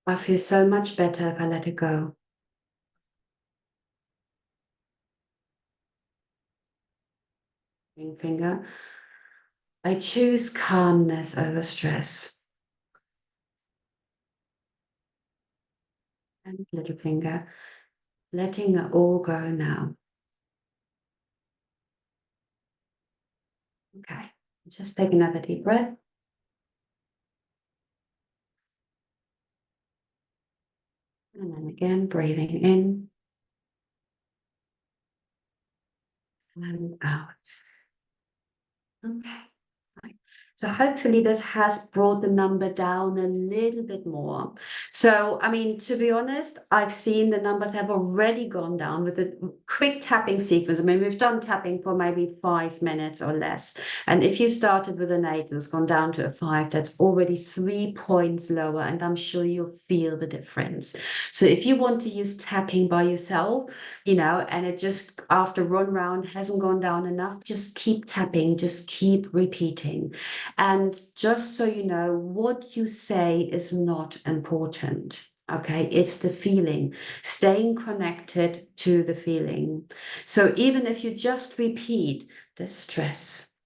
I feel so much better if I let it go. Ring finger, I choose calmness over stress. And little finger, letting it all go now. Okay, just take another deep breath. And then again, breathing in and out. Okay. Right. So hopefully this has brought the number down a little bit more. So, I mean, to be honest, I've seen the numbers have already gone down with a quick tapping sequence. I mean, we've done tapping for maybe 5 minutes or less. And if you started with an 8 and it's gone down to a 5, that's already 3 points lower. And I'm sure you'll feel the difference. So if you want to use tapping by yourself, you know, and it just after one round hasn't gone down enough, just keep tapping, just keep repeating. And just so you know, what you say is not important. Okay, it's the feeling, staying connected to the feeling. So even if you just repeat this stress,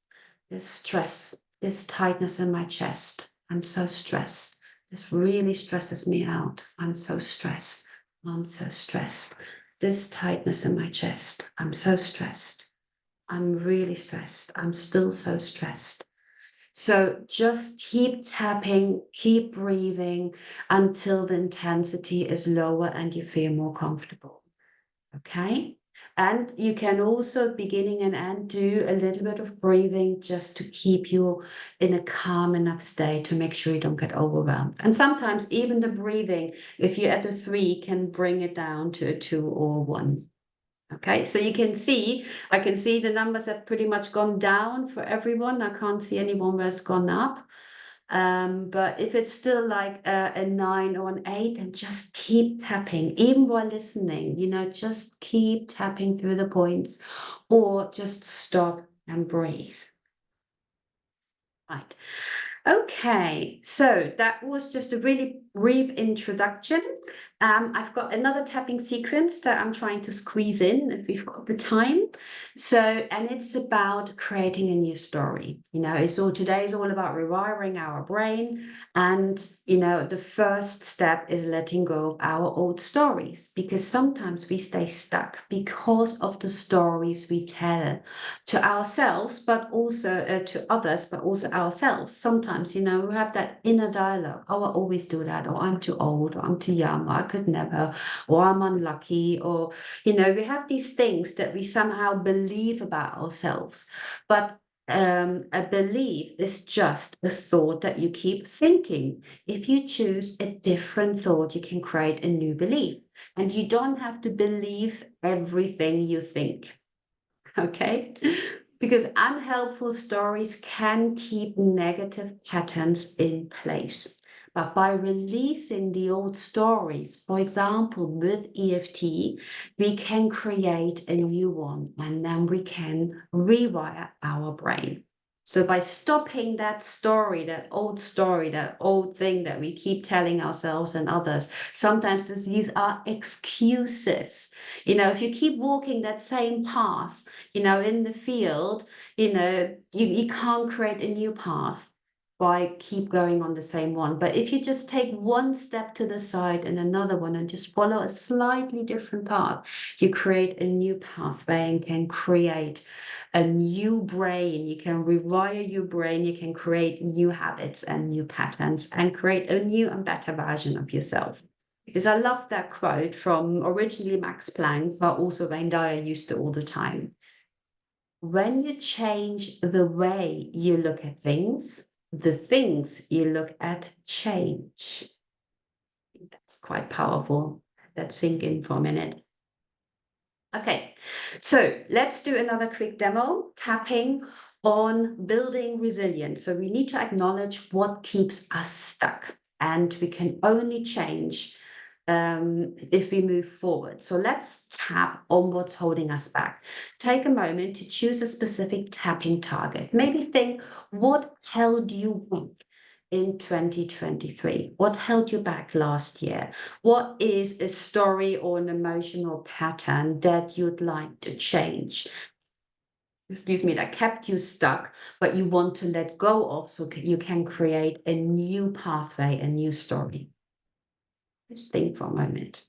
this tightness in my chest, I'm so stressed. This really stresses me out. I'm so stressed. I'm so stressed. This tightness in my chest, I'm so stressed. I'm really stressed. I'm still so stressed. So just keep tapping, keep breathing until the intensity is lower and you feel more comfortable. Okay? And you can also, beginning and end, do a little bit of breathing just to keep you in a calm enough state to make sure you don't get overwhelmed. And sometimes even the breathing, if you're at a 3, can bring it down to a 2 or 1. Okay, so you can see, I can see the numbers have pretty much gone down for everyone. I can't see anyone where it's gone up. But if it's still like a 9 or an 8, then just keep tapping, even while listening, just keep tapping through the points, or just stop and breathe. Right. Okay, so that was just a really brief introduction. I've got another tapping sequence that I'm trying to squeeze in if we've got the time. So, and it's about creating a new story. So today is all about rewiring our brain. And, the first step is letting go of our old stories, because sometimes we stay stuck because of the stories we tell to ourselves, but also to others, but also ourselves. Sometimes, we have that inner dialogue. Oh, I always do that. Or I'm too old, or I'm too young, or I could never, or I'm unlucky, or, we have these things that we somehow believe about ourselves. But a belief is just a thought that you keep thinking. If you choose a different thought, you can create a new belief. And you don't have to believe everything you think. Okay? Because unhelpful stories can keep negative patterns in place. But by releasing the old stories, for example, with EFT, we can create a new one, and then we can rewire our brain. So by stopping that story, that old thing that we keep telling ourselves and others, sometimes these are excuses. If you keep walking that same path, in the field, you can't create a new path by keep going on the same one. But if you just take one step to the side and another one and just follow a slightly different path, you create a new pathway and can create a new brain. You can rewire your brain, you can create new habits and new patterns and create a new and better version of yourself. Because I love that quote from originally Max Planck, but also Wayne Dyer used it all the time. When you change the way you look at things, the things you look at change. That's quite powerful. Let's sink in for a minute. Okay, so let's do another quick demo, tapping on building resilience. So we need to acknowledge what keeps us stuck, and we can only change if we move forward. So let's tap on what's holding us back. Take a moment to choose a specific tapping target. Maybe think, what held you back in 2023? What held you back last year? What is a story or an emotional pattern that you'd like to change? Excuse me, that kept you stuck, but you want to let go of so you can create a new pathway, a new story. Just think for a moment.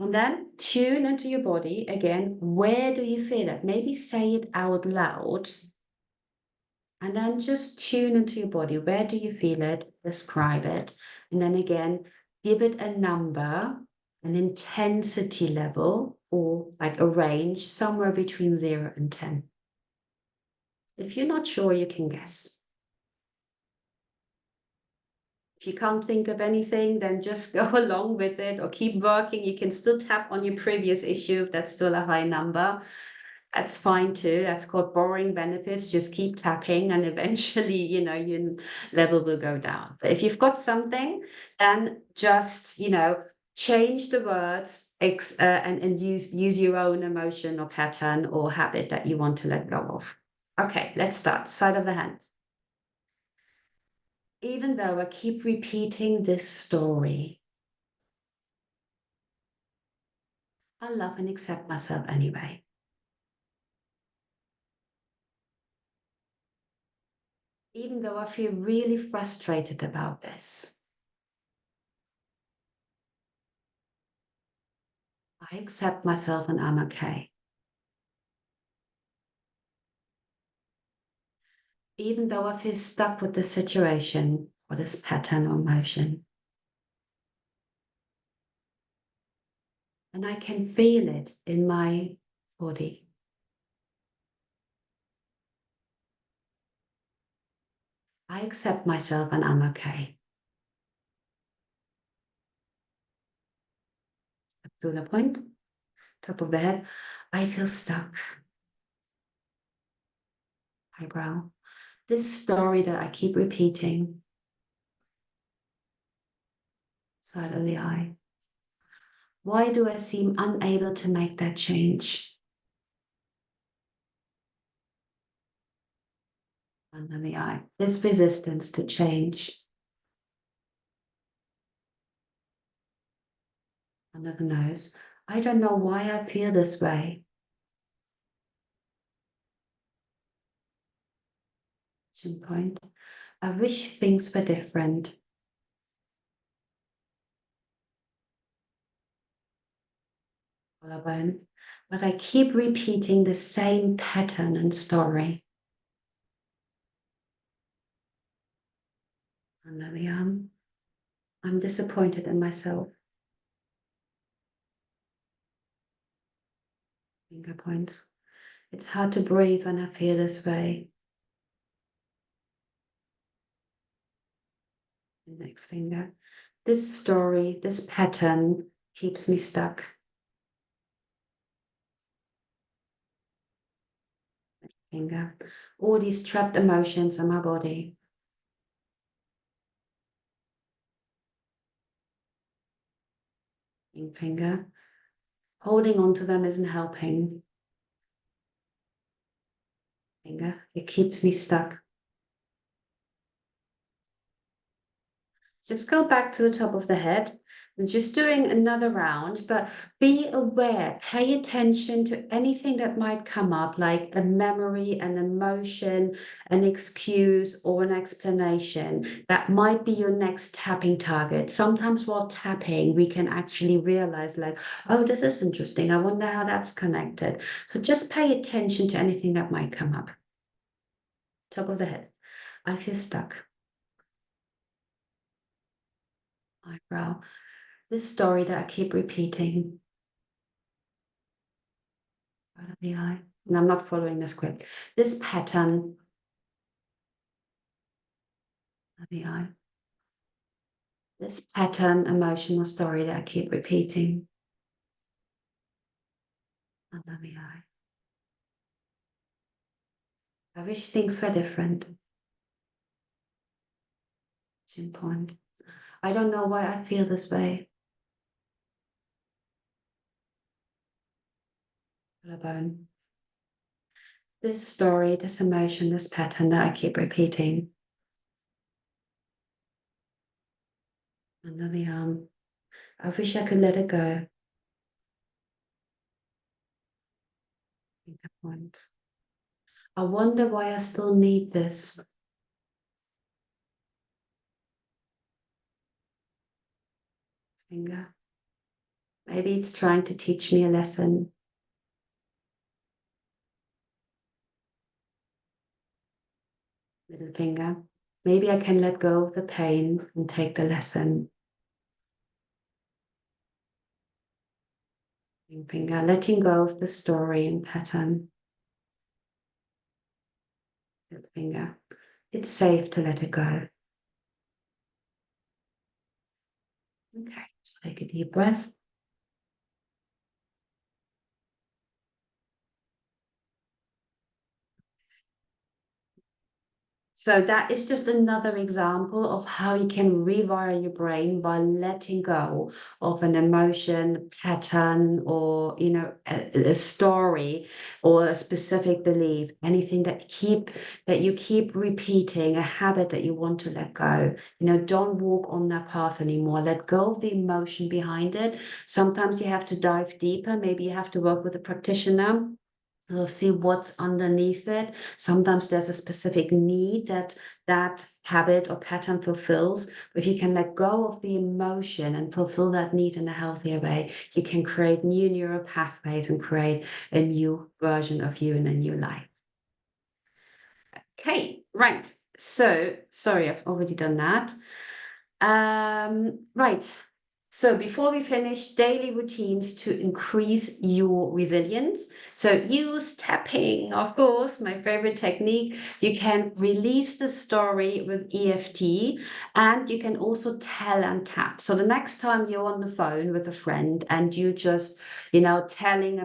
And then tune into your body again. Where do you feel it? Maybe say it out loud. And then just tune into your body. Where do you feel it? Describe it. And then again, give it a number, an intensity level, or like a range somewhere between 0 and 10. If you're not sure, you can guess. If you can't think of anything, then just go along with it or keep working. You can still tap on your previous issue if that's still a high number. That's fine too. That's called borrowing benefits. Just keep tapping and eventually, your level will go down. But if you've got something, then just, change the words and use your own emotion or pattern or habit that you want to let go of. Okay, let's start. Side of the hand. Even though I keep repeating this story, I love and accept myself anyway. Even though I feel really frustrated about this, I accept myself and I'm okay. Even though I feel stuck with the situation or this pattern or motion, and I can feel it in my body. I accept myself and I'm okay. Through the point, top of the head, I feel stuck. Eyebrow. This story that I keep repeating. Side of the eye. Why do I seem unable to make that change? Under the eye. This resistance to change. Under the nose. I don't know why I feel this way. Chin point. I wish things were different. Collarbone. But I keep repeating the same pattern and story. Under the arm. I'm disappointed in myself. Finger points. It's hard to breathe when I feel this way. Next finger. This story, this pattern keeps me stuck. Next finger. All these trapped emotions in my body. Ring finger. Holding on to them isn't helping. Finger. It keeps me stuck. Just go back to the top of the head and just doing another round, but be aware, pay attention to anything that might come up, like a memory, an emotion, an excuse, or an explanation. That might be your next tapping target. Sometimes while tapping, we can actually realize like, oh, this is interesting. I wonder how that's connected. So just pay attention to anything that might come up. Top of the head. I feel stuck. Eyebrow. This story that I keep repeating. Out of the eye. And I'm not following the script. This pattern of the eye. This pattern, emotional story that I keep repeating. Under the eye. I wish things were different. Chin point. I don't know why I feel this way. Collarbone. This story, this emotion, this pattern that I keep repeating. Under the arm. I wish I could let it go. Finger point. I wonder why I still need this. Finger. Maybe it's trying to teach me a lesson. Middle finger. Maybe I can let go of the pain and take the lesson. Ring finger. Letting go of the story and pattern. Middle finger. It's safe to let it go. Okay, just take a deep breath. So that is just another example of how you can rewire your brain by letting go of an emotion, pattern, or a story or a specific belief, anything that you keep repeating, a habit that you want to let go. Don't walk on that path anymore. Let go of the emotion behind it. Sometimes you have to dive deeper. Maybe you have to work with a practitioner. We'll see what's underneath it. Sometimes there's a specific need that habit or pattern fulfills. If you can let go of the emotion and fulfill that need in a healthier way, you can create new neural pathways and create a new version of you in a new life. Okay, right. So, sorry, I've already done that. Right. So before we finish, daily routines to increase your resilience. So use tapping, of course, my favorite technique. You can release the story with EFT, and you can also tell and tap. So the next time you're on the phone with a friend and you just, telling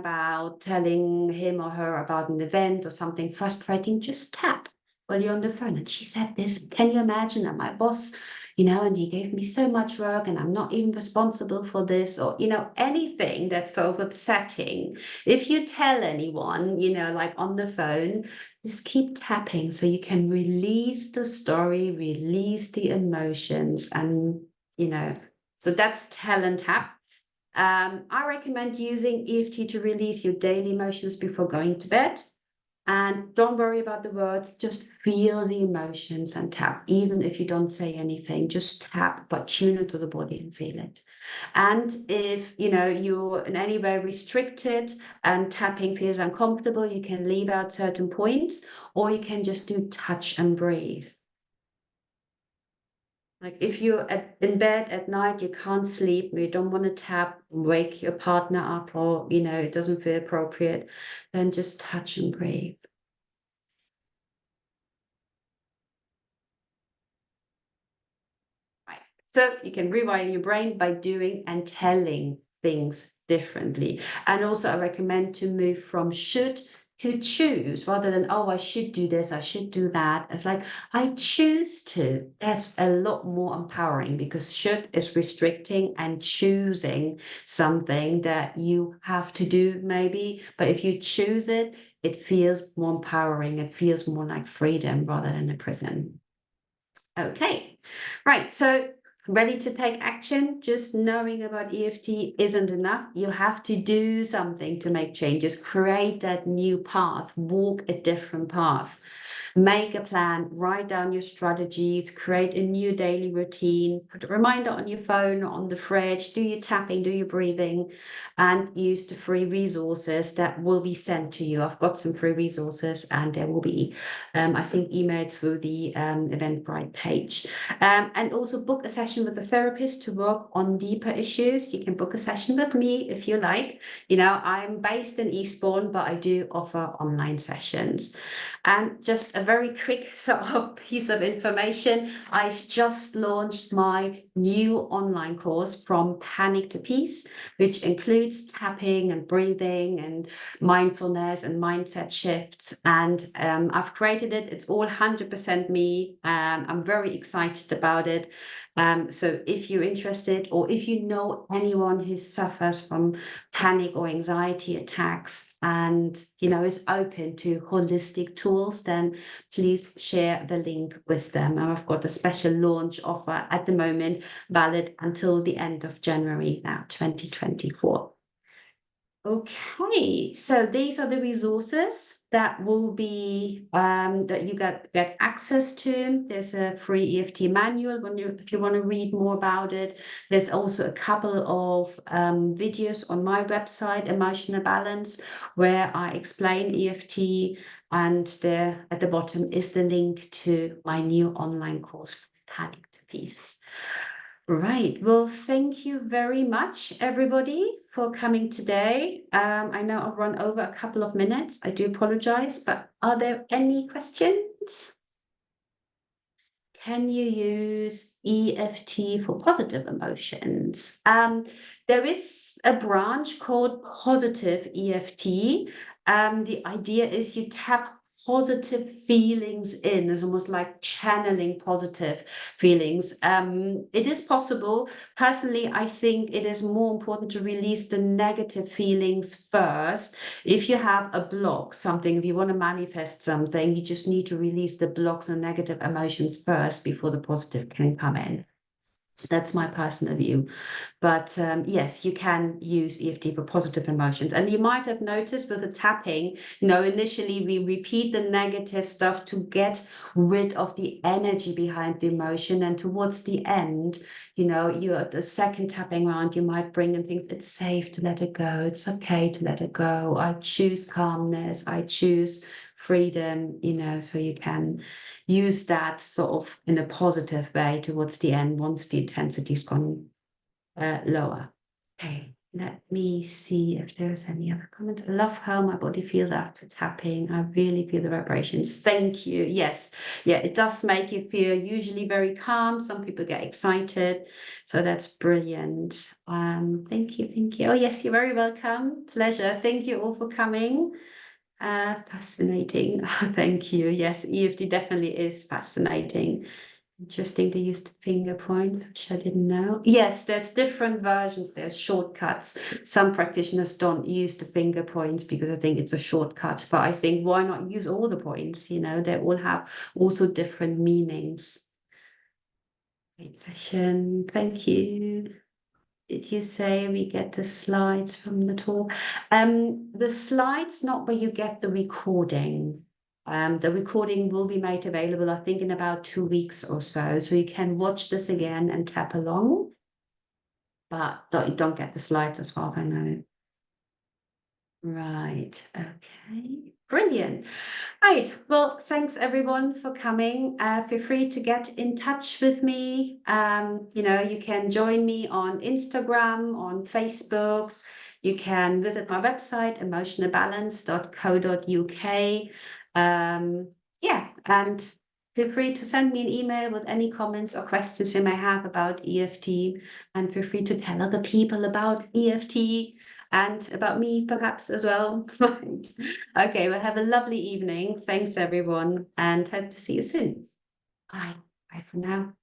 him or her about an event or something frustrating, just tap while you're on the phone. And she said this, can you imagine that my boss, and he gave me so much work and I'm not even responsible for this, or, anything that's sort of upsetting. If you tell anyone, like on the phone, just keep tapping so you can release the story, release the emotions, and, so that's tell and tap. I recommend using EFT to release your daily emotions before going to bed. And don't worry about the words, just feel the emotions and tap. Even if you don't say anything, just tap, but tune into the body and feel it. And if you're in any way restricted and tapping feels uncomfortable, you can leave out certain points, or you can just do touch and breathe. Like if you're in bed at night, you can't sleep, you don't want to tap, wake your partner up, or it doesn't feel appropriate, then just touch and breathe. Right. So you can rewire your brain by doing and telling things differently. And also, I recommend to move from should to choose rather than, oh, I should do this, I should do that. It's like, I choose to. That's a lot more empowering, because should is restricting and choosing something that you have to do, maybe. But if you choose it, it feels more empowering. It feels more like freedom rather than a prison. Okay, right. So ready to take action? Just knowing about EFT isn't enough. You have to do something to make changes, create that new path, walk a different path. Make a plan, write down your strategies, create a new daily routine, put a reminder on your phone, on the fridge, do your tapping, do your breathing, and use the free resources that will be sent to you. I've got some free resources, and there will be, I think, emailed through the Eventbrite page. And also book a session with a therapist to work on deeper issues. You can book a session with me if you like. I'm based in Eastbourne, but I do offer online sessions. And just a very quick sort of piece of information, I've just launched my new online course, From Panic to Peace, which includes tapping and breathing and mindfulness and mindset shifts. And I've created it. It's all 100% me. I'm very excited about it. So if you're interested, or if you know anyone who suffers from panic or anxiety attacks and is open to holistic tools, then please share the link with them. And I've got a special launch offer at the moment, valid until the end of January now, 2024. Okay, so these are the resources that will be that you get access to. There's a free EFT manual if you want to read more about it. There's also a couple of videos on my website, Emotional Balance, where I explain EFT, and there at the bottom is the link to my new online course, Panic to Peace. Right. Well, thank you very much, everybody, for coming today. I know I've run over a couple of minutes. I do apologize, but are there any questions? Can you use EFT for positive emotions? There is a branch called positive EFT. The idea is you tap positive feelings in. It's almost like channeling positive feelings. It is possible. Personally, I think it is more important to release the negative feelings first. If you have a block, something, if you want to manifest something, you just need to release the blocks and negative emotions first before the positive can come in. That's my personal view. But yes, you can use EFT for positive emotions. And you might have noticed with the tapping, initially we repeat the negative stuff to get rid of the energy behind the emotion. And towards the end, you're at the second tapping round, you might bring in things. It's safe to let it go. It's okay to let it go. I choose calmness. I choose freedom, so you can use that sort of in a positive way towards the end once the intensity's gone lower. Okay, let me see if there's any other comments. I love how my body feels after tapping. I really feel the vibrations. Thank you. Yes, yeah, it does make you feel usually very calm. Some people get excited, so that's brilliant. Thank you, thank you. Oh yes, you're very welcome. Pleasure. Thank you all for coming. Fascinating. Thank you. Yes, EFT definitely is fascinating. Interesting, they used finger points, which I didn't know. Yes, there's different versions, there's shortcuts. Some practitioners don't use the finger points because I think it's a shortcut, but I think why not use all the points? You know, they all have also different meanings. Great session, thank you. Did you say we get the slides from the talk? The slides, not where you get the recording. The recording will be made available, I think, in about 2 weeks or so. So you can watch this again and tap along, but you don't get the slides as far as I know. Right, okay, brilliant. Right, well, thanks everyone for coming. Feel free to get in touch with me. You can join me on Instagram, on Facebook. You can visit my website, emotionalbalance.co.uk. And feel free to send me an email with any comments or questions you may have about EFT, and feel free to tell other people about EFT and about me perhaps as well. Right. Okay, well, have a lovely evening. Thanks, everyone, and hope to see you soon. Bye. Bye for now.